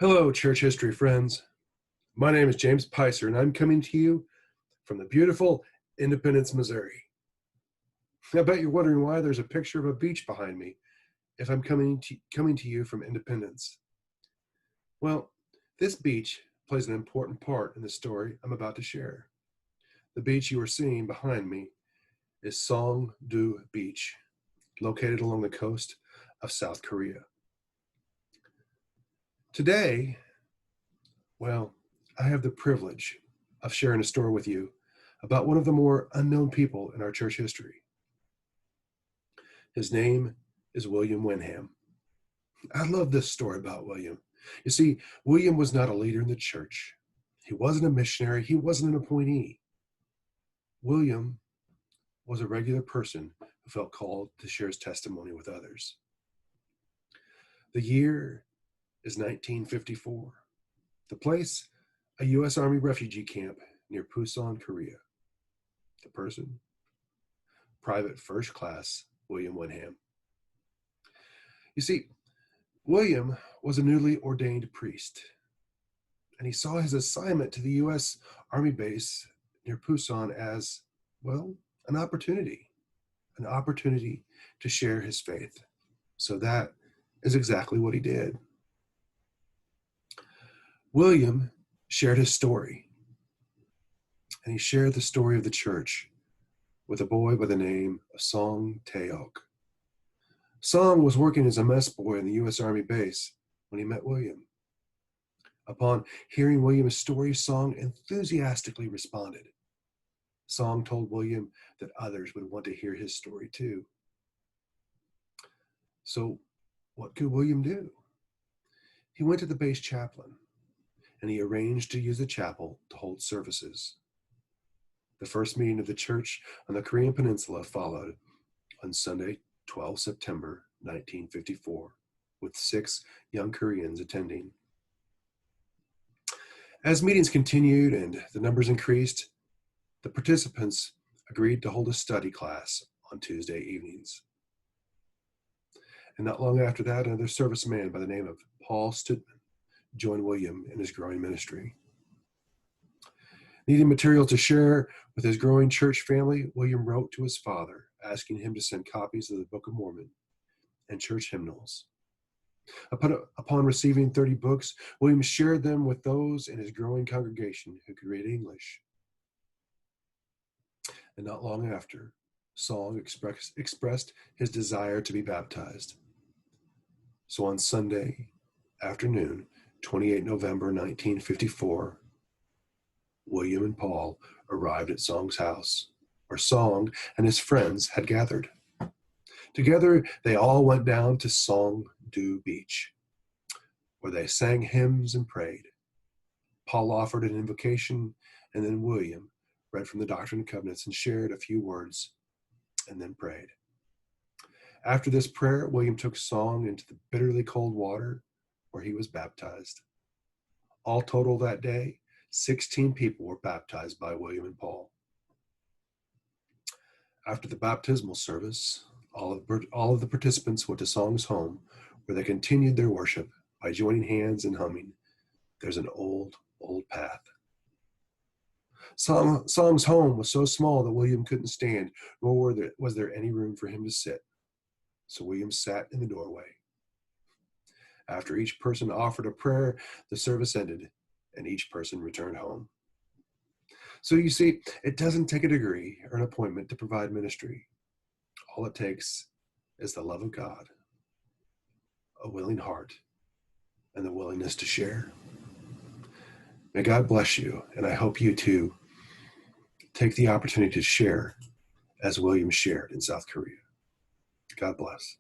Hello, church history friends. My name is James Pycior, and I'm coming to you from the beautiful Independence, Missouri. I bet you're wondering why there's a picture of a beach behind me if I'm coming to you from Independence. Well, this beach plays an important part in the story I'm about to share. The beach you are seeing behind me is Songdo Beach, located along the coast of South Korea. Today, I have the privilege of sharing a story with you about one of the more unknown people in our church history. His name is William Whenham. I love this story about William. You see, William was not a leader in the church. He wasn't a missionary. He wasn't an appointee. William was a regular person who felt called to share his testimony with others. The year is 1954. The place, a U.S. Army refugee camp near Busan, Korea. The person, Private First Class William Whenham. You see, William was a newly ordained priest, and he saw his assignment to the U.S. Army base near Busan as, an opportunity to share his faith. So that is exactly what he did. William shared his story, and he shared the story of the church with a boy by the name of Song Tae-ok. Song was working as a mess boy in the U.S. Army base when he met William. Upon hearing William's story, Song enthusiastically responded. Song told William that others would want to hear his story too. So what could William do? He went to the base chaplain, and he arranged to use the chapel to hold services. The first meeting of the church on the Korean Peninsula followed on Sunday, 12 September 1954, with 6 young Koreans attending. As meetings continued and the numbers increased, the participants agreed to hold a study class on Tuesday evenings. And not long after that, another serviceman by the name of Paul Studman joined William in his growing ministry. Needing material to share with his growing church family, William wrote to his father, asking him to send copies of the Book of Mormon and church hymnals. Upon receiving 30 books, William shared them with those in his growing congregation who could read English. And not long after, Song expressed his desire to be baptized. So on Sunday afternoon, 28 November 1954, William and Paul arrived at Song's house, where Song and his friends had gathered. Together, they all went down to Songdo Beach, where they sang hymns and prayed. Paul offered an invocation, and then William read from the Doctrine and Covenants and shared a few words, and then prayed. After this prayer, William took Song into the bitterly cold water, where he was baptized. All total that day, 16 people were baptized by William and Paul. After the baptismal service, all of the participants went to Song's home, where they continued their worship by joining hands and humming, "There's an old, old path." Song's home was so small that William couldn't stand, nor was there any room for him to sit. So William sat in the doorway. After each person offered a prayer, the service ended, and each person returned home. So you see, it doesn't take a degree or an appointment to provide ministry. All it takes is the love of God, a willing heart, and the willingness to share. May God bless you, and I hope you too take the opportunity to share as William shared in South Korea. God bless.